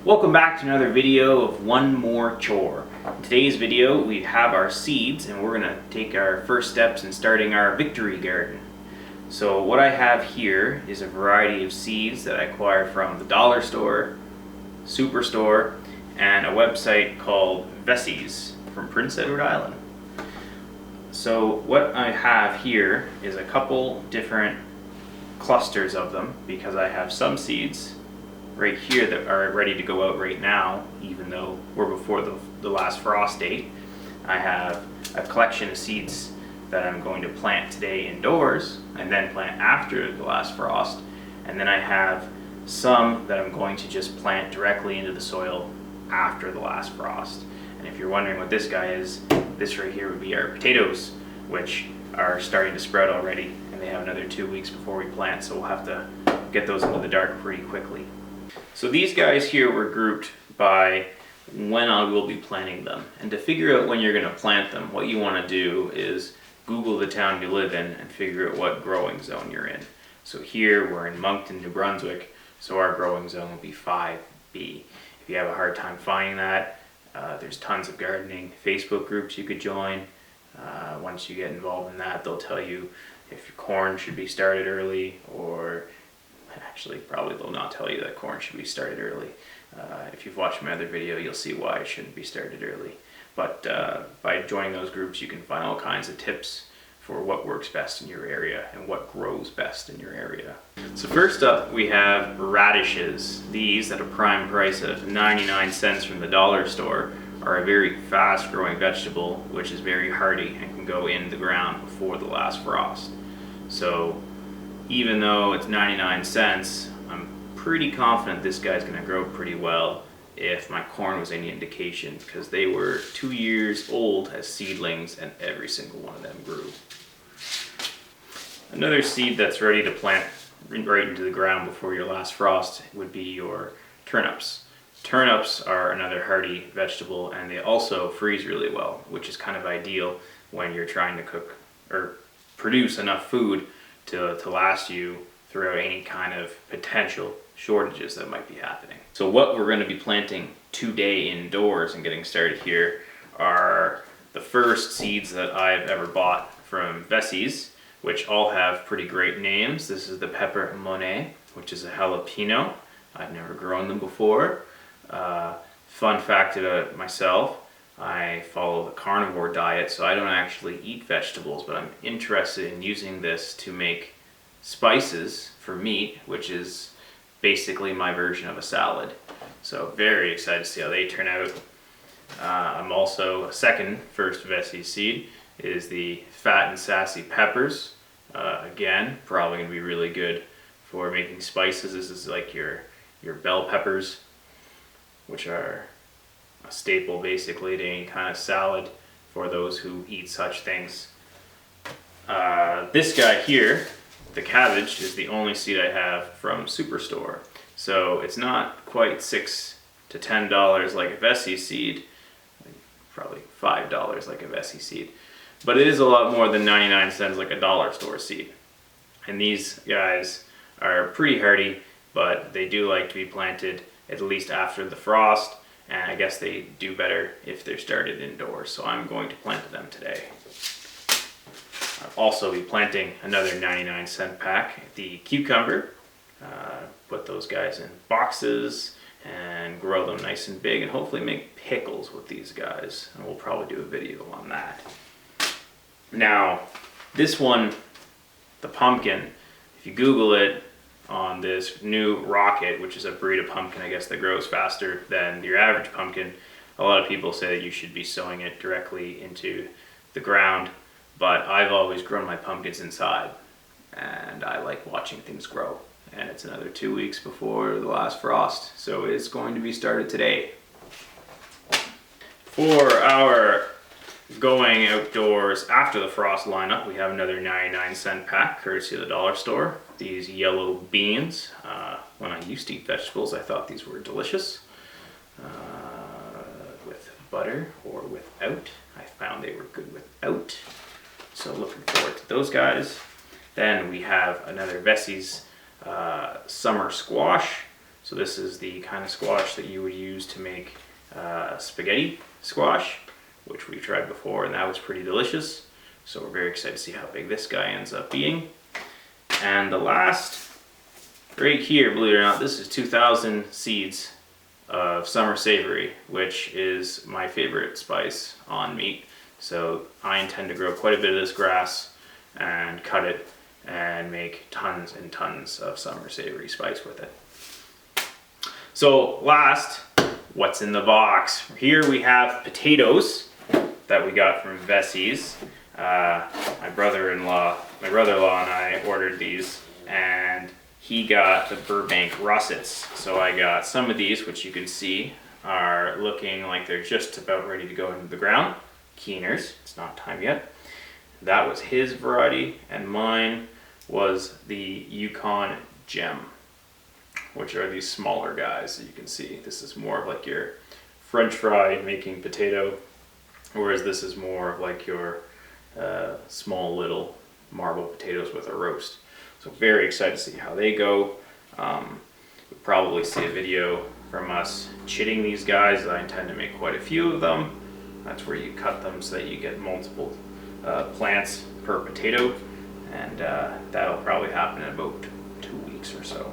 Welcome back to another video of One More Chore. In today's video we have our seeds and we're going to take our first steps in starting our victory garden. So what I have here is a variety of seeds that I acquired from the dollar store, Superstore, and a website called Vessies from Prince Edward Island. So what I have here is a couple different clusters of them because I have some seeds right here that are ready to go out right now, even though we're before the last frost date. I have a collection of seeds that I'm going to plant today indoors and then plant after the last frost. And then I have some that I'm going to just plant directly into the soil after the last frost. And if you're wondering what this guy is, this right here would be our potatoes, which are starting to sprout already, and they have another 2 weeks before we plant, so we'll have to get those into the dark pretty quickly. So these guys here were grouped by when I will be planting them. And to figure out when you're going to plant them, what you want to do is Google the town you live in and figure out what growing zone you're in. So here we're in Moncton, New Brunswick, so our growing zone will be 5B. If you have a hard time finding that, there's tons of gardening Facebook groups you could join. Once you get involved in that, they'll tell you if your corn should be started early, or actually probably they'll not tell you that corn should be started early. If you've watched my other video, you'll see why it shouldn't be started early. But by joining those groups, you can find all kinds of tips for what works best in your area and what grows best in your area. So first up, we have radishes. These at a prime price of 99 cents from the dollar store are a very fast growing vegetable, which is very hardy and can go in the ground before the last frost. So even though it's 99 cents, I'm pretty confident this guy's going to grow pretty well if my corn was any indication, because they were 2 years old as seedlings and every single one of them grew. Another seed that's ready to plant right into the ground before your last frost would be your turnips. Turnips are another hardy vegetable, and they also freeze really well, which is kind of ideal when you're trying to cook or produce enough food to last you throughout any kind of potential shortages that might be happening. So what we're going to be planting today indoors and getting started here are the first seeds that I've ever bought from Vessies, which all have pretty great names. This is the pepper monet, which is a jalapeno. I've never grown them before. Fun fact about myself, I follow the carnivore diet, so I don't actually eat vegetables, but I'm interested in using this to make spices for meat, which is basically my version of a salad. So very excited to see how they turn out. I'm also, a second first Vessies seed is the fat and sassy peppers. Again, probably going to be really good for making spices. This is like your bell peppers, which are a staple basically to any kind of salad for those who eat such things. This guy here, the cabbage, is the only seed I have from Superstore. So it's not quite $6 to $10 like a Vessies seed, probably $5 like a Vessies seed, but it is a lot more than 99 cents like a dollar store seed. And these guys are pretty hardy, but they do like to be planted at least after the frost, and I guess they do better if they're started indoors, so I'm going to plant them today. I'll also be planting another 99 cent pack, the cucumber. Put those guys in boxes and grow them nice and big, and hopefully make pickles with these guys, and we'll probably do a video on that. Now, this one, the pumpkin, if you Google it, on this new rocket, which is a breed of pumpkin, I guess, that grows faster than your average pumpkin, a lot of people say that you should be sowing it directly into the ground, but I've always grown my pumpkins inside, and I like watching things grow. And it's another 2 weeks before the last frost, so it's going to be started today. For our going outdoors after the frost lineup, we have another 99 cent pack, courtesy of the dollar store. These yellow beans. When I used to eat vegetables, I thought these were delicious. With butter or without. I found they were good without. So looking forward to those guys. Then we have another Vessies summer squash. So this is the kind of squash that you would use to make spaghetti squash, which we've tried before, and that was pretty delicious. So we're very excited to see how big this guy ends up being. And the last, right here, believe it or not, this is 2,000 seeds of summer savory, which is my favorite spice on meat. So I intend to grow quite a bit of this grass and cut it and make tons and tons of summer savory spice with it. So last, what's in the box? Here we have potatoes that we got from Vessie's. My brother-in-law and I ordered these, and he got the Burbank russets. So I got some of these, which you can see are looking like they're just about ready to go into the ground. Keeners, it's not time yet. That was his variety, and mine was the Yukon Gem, which are these smaller guys that you can see. This is more of like your French fry making potato, whereas this is more of like your small little marble potatoes with a roast. So very excited to see how they go. You'll probably see a video from us chitting these guys. I intend to make quite a few of them. That's where you cut them so that you get multiple plants per potato, and that'll probably happen in about 2 weeks or so.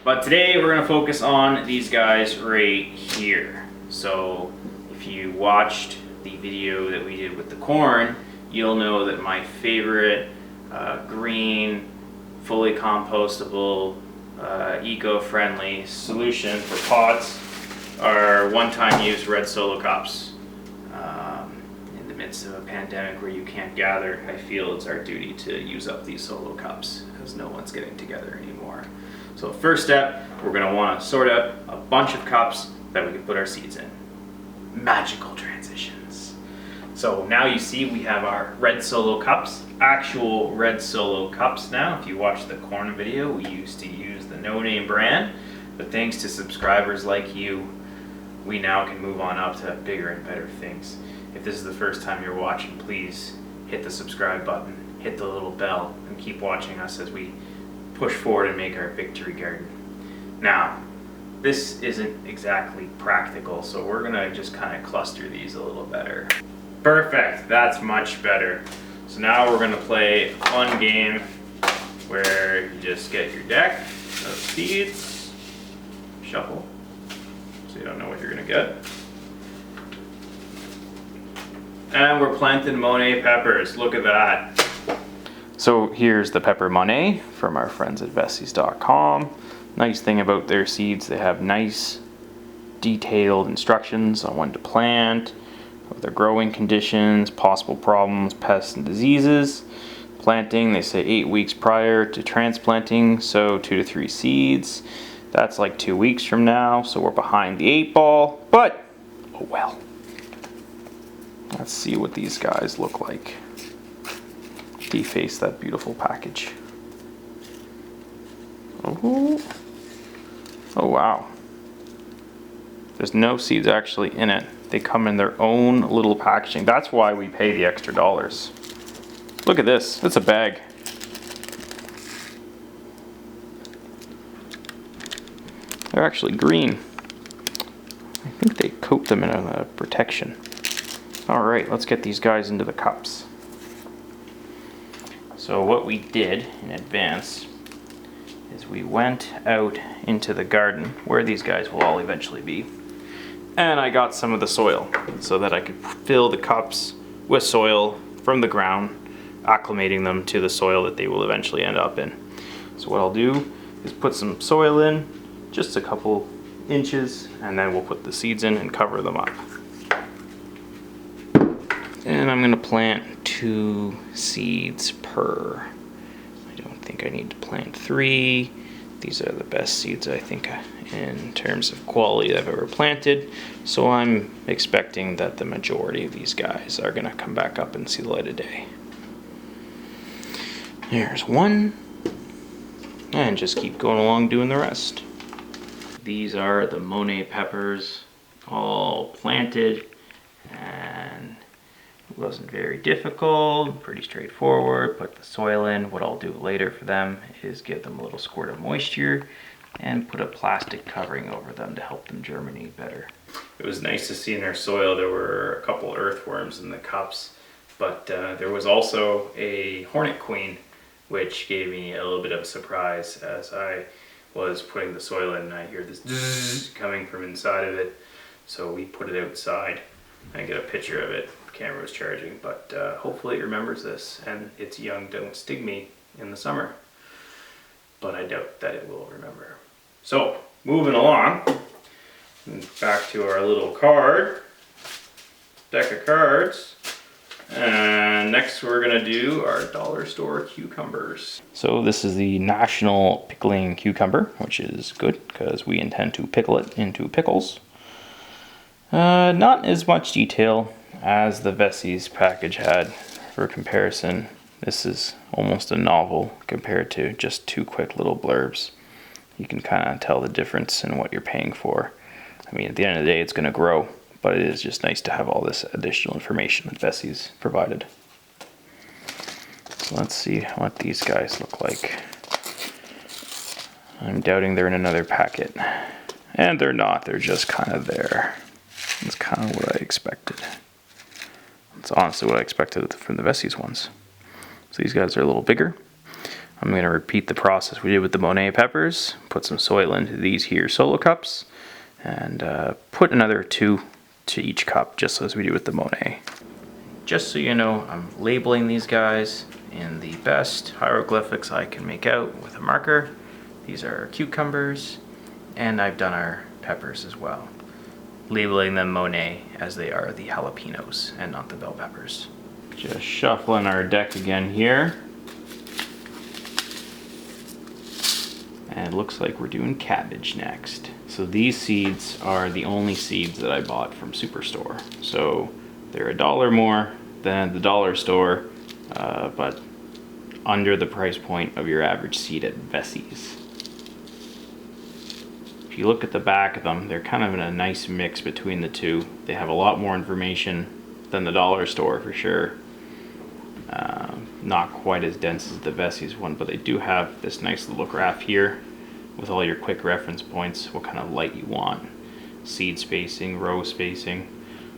But today we're going to focus on these guys right here. So if you watched the video that we did with the corn, you'll know that my favorite green, fully compostable, eco-friendly solution for pots are one-time use red Solo cups. In the midst of a pandemic where you can't gather, I feel it's our duty to use up these Solo cups because no one's getting together anymore. So first step, we're going to want to sort out a bunch of cups that we can put our seeds in. Magical transitions. So now you see we have our red Solo cups, actual red Solo cups now. If you watch the corn video, we used to use the no name brand, but thanks to subscribers like you, we now can move on up to bigger and better things. If this is the first time you're watching, please hit the subscribe button, hit the little bell, and keep watching us as we push forward and make our victory garden. Now, this isn't exactly practical, so we're gonna just kind of cluster these a little better. Perfect, that's much better. So now we're gonna play a fun game where you just get your deck of seeds, shuffle, so you don't know what you're gonna get. And we're planting Monet peppers, look at that. So here's the pepper Monet from our friends at Vessies.com. Nice thing about their seeds, they have nice detailed instructions on when to plant, their growing conditions, possible problems, pests and diseases. Planting, they say 8 weeks prior to transplanting, so 2 to 3 seeds. That's like 2 weeks from now, so we're behind the 8 ball, but oh well. Let's see what these guys look like. Deface that beautiful package. Oh wow. There's no seeds actually in it. They come in their own little packaging. That's why we pay the extra dollars. Look at this. It's a bag. They're actually green. I think they coat them in a protection. Alright, let's get these guys into the cups. So what we did in advance is we went out into the garden where these guys will all eventually be, and I got some of the soil so that I could fill the cups with soil from the ground, acclimating them to the soil that they will eventually end up in. So what I'll do is put some soil in, just a couple inches, and then we'll put the seeds in and cover them up. And I'm going to plant 2 seeds per. I don't think I need to plant 3. These are the best seeds I think in terms of quality I've ever planted. So I'm expecting that the majority of these guys are going to come back up and see the light of day. There's 1. And just keep going along doing the rest. These are the Monet peppers, all planted and It wasn't very difficult, pretty straightforward. Put the soil in. What I'll do later for them is give them a little squirt of moisture and put a plastic covering over them to help them germinate better. It was nice to see in our soil there were a couple earthworms in the cups, but there was also a hornet queen, which gave me a little bit of a surprise as I was putting the soil in and I hear this zzz coming from inside of it. So we put it outside and get a picture of it. The camera was charging, but hopefully it remembers this and its young don't sting me in the summer. But I doubt that it will remember. So, moving along, back to our little deck of cards. And next we're gonna do our dollar store cucumbers. So this is the National Pickling Cucumber, which is good because we intend to pickle it into pickles. Not as much detail as the Vessi's package had. For comparison, this is almost a novel compared to just two quick little blurbs. You can kind of tell the difference in what you're paying for. I mean, at the end of the day, it's going to grow, but it is just nice to have all this additional information that Vessi's provided. So let's see what these guys look like. I'm doubting they're in another packet. And they're not, they're just kind of there. That's kind of what I expected. That's honestly what I expected from the Vessi's ones. So these guys are a little bigger. I'm going to repeat the process we did with the Monet peppers. Put some soil into these here solo cups. And put another 2 to each cup, just as we do with the Monet. Just so you know, I'm labeling these guys in the best hieroglyphics I can make out with a marker. These are cucumbers, and I've done our peppers as well. Labeling them Monet as they are the jalapenos and not the bell peppers. Just shuffling our deck again here. And it looks like we're doing cabbage next. So these seeds are the only seeds that I bought from Superstore. So they're $1 more than the dollar store, but under the price point of your average seed at Vessi's. If you look at the back of them, they're kind of in a nice mix between the two. They have a lot more information than the dollar store for sure. Not quite as dense as the Vessi's one, but they do have this nice little graph here with all your quick reference points, what kind of light you want, seed spacing, row spacing.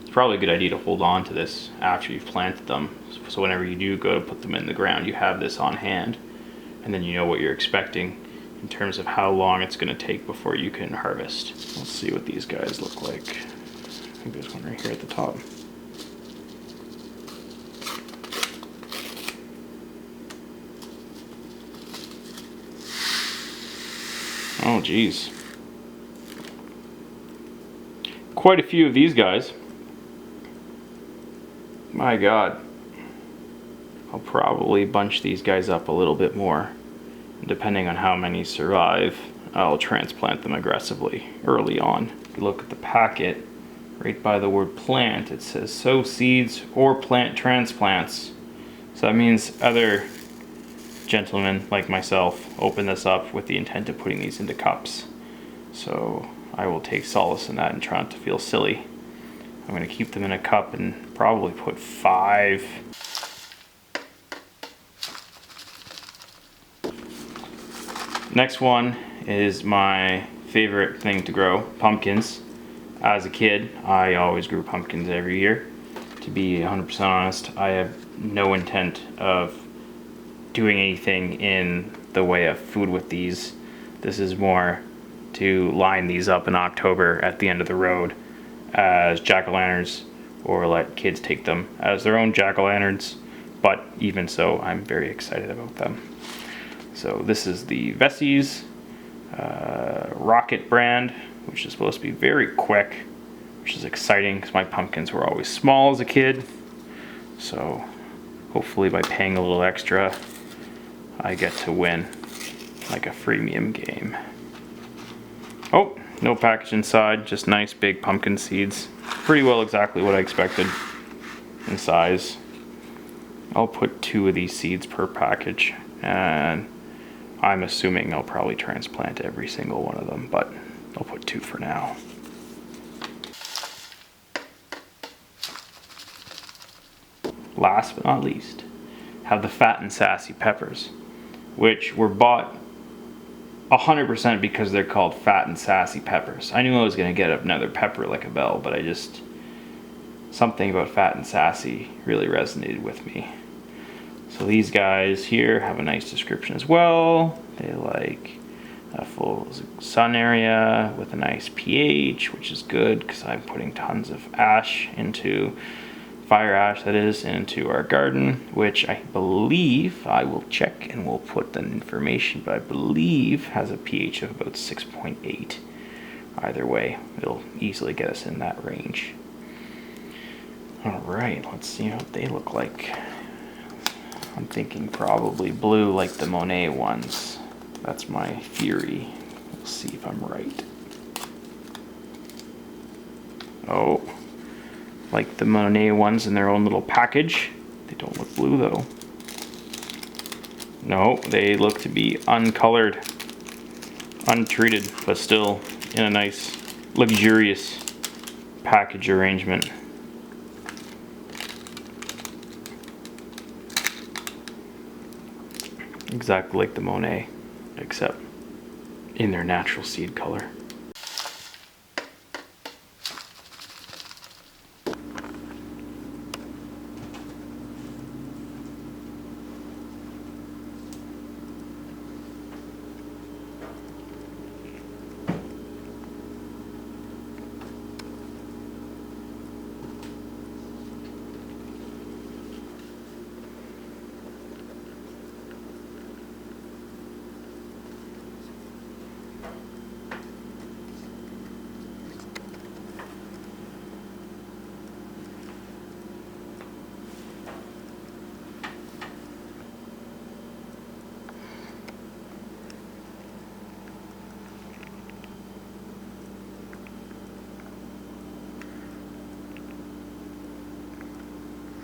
It's probably a good idea to hold on to this after you've planted them, so whenever you do go to put them in the ground, you have this on hand, and then you know what you're expecting in terms of how long it's going to take before you can harvest. Let's see what these guys look like. I think there's one right here at the top. Oh geez. Quite a few of these guys. My God. I'll probably bunch these guys up a little bit more. Depending on how many survive, I'll transplant them aggressively early on. If you look at the packet, right by the word plant, it says sow seeds or plant transplants. So that means other gentlemen like myself open this up with the intent of putting these into cups. So I will take solace in that and try not to feel silly. I'm going to keep them in a cup and probably put 5. Next one is my favorite thing to grow, pumpkins. As a kid, I always grew pumpkins every year. To be 100% honest, I have no intent of doing anything in the way of food with these. This is more to line these up in October at the end of the road as jack-o'-lanterns, or let kids take them as their own jack-o'-lanterns. But even so, I'm very excited about them. So this is the Vessi's Rocket brand, which is supposed to be very quick, which is exciting because my pumpkins were always small as a kid. So hopefully by paying a little extra, I get to win like a freemium game. Oh, no package inside, just nice big pumpkin seeds. Pretty well exactly what I expected in size. I'll put 2 of these seeds per package, and I'm assuming I'll probably transplant every single one of them, but I'll put 2 for now. last but not least, have the Fat and Sassy peppers, which were bought 100% because they're called Fat and Sassy peppers. I knew I was going to get another pepper like a bell, but something about Fat and Sassy really resonated with me. So these guys here have a nice description as well. They like a full sun area with a nice pH, which is good because I'm putting tons of fire ash that is, into our garden, which I believe, I will check and we'll put the information, but I believe has a pH of about 6.8. Either way, it'll easily get us in that range. Alright, let's see what they look like. I'm thinking probably blue like the Monet ones. That's my theory. We'll see if I'm right. Oh, like the Monet ones in their own little package. They don't look blue though. No, they look to be uncolored, untreated, but still in a nice, luxurious package arrangement. Exactly like the Monet, except in their natural seed color.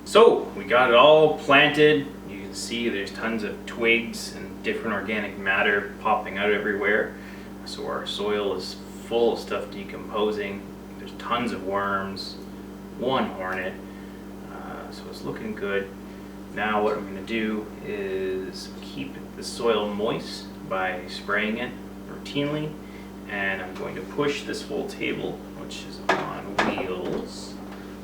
So we got it all planted. You can see there's tons of twigs and different organic matter popping out everywhere. So our soil is full of stuff decomposing. There's tons of worms, one hornet. So it's looking good. Now what I'm going to do is keep the soil moist by spraying it routinely. And I'm going to push this whole table, which is on wheels,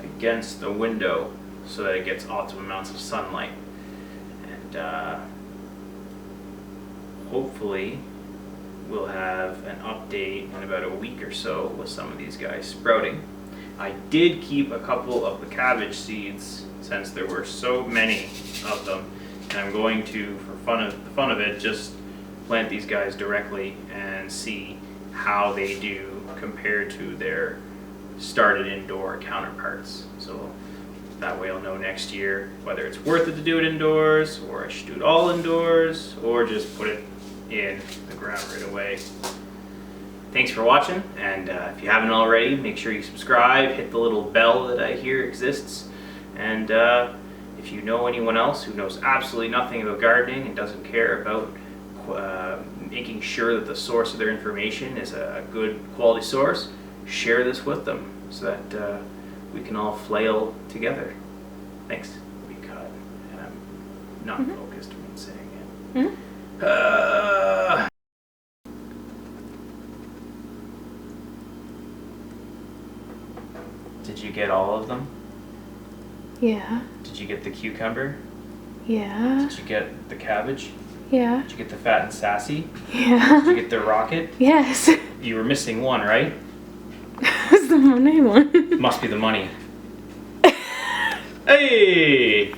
against the window, so that it gets optimum amounts of sunlight, and hopefully we'll have an update in about a week or so with some of these guys sprouting. I did keep a couple of the cabbage seeds since there were so many of them, and I'm going to, for the fun of it, just plant these guys directly and see how they do compared to their started indoor counterparts. So that way I'll know next year whether it's worth it to do it indoors, or I should do it all indoors, or just put it in the ground right away. Thanks for watching, and if you haven't already, make sure you subscribe, hit the little bell that I hear exists, and if you know anyone else who knows absolutely nothing about gardening and doesn't care about making sure that the source of their information is a good quality source, share this with them so that we can all flail together. Thanks. We cut, and I'm not focused when saying it. Did you get all of them? Yeah. Did you get the cucumber? Yeah. Did you get the cabbage? Yeah. Did you get the Fat and Sassy? Yeah. Did you get the rocket? Yes. You were missing one, right? It was the Monet one. Must be the money. Hey!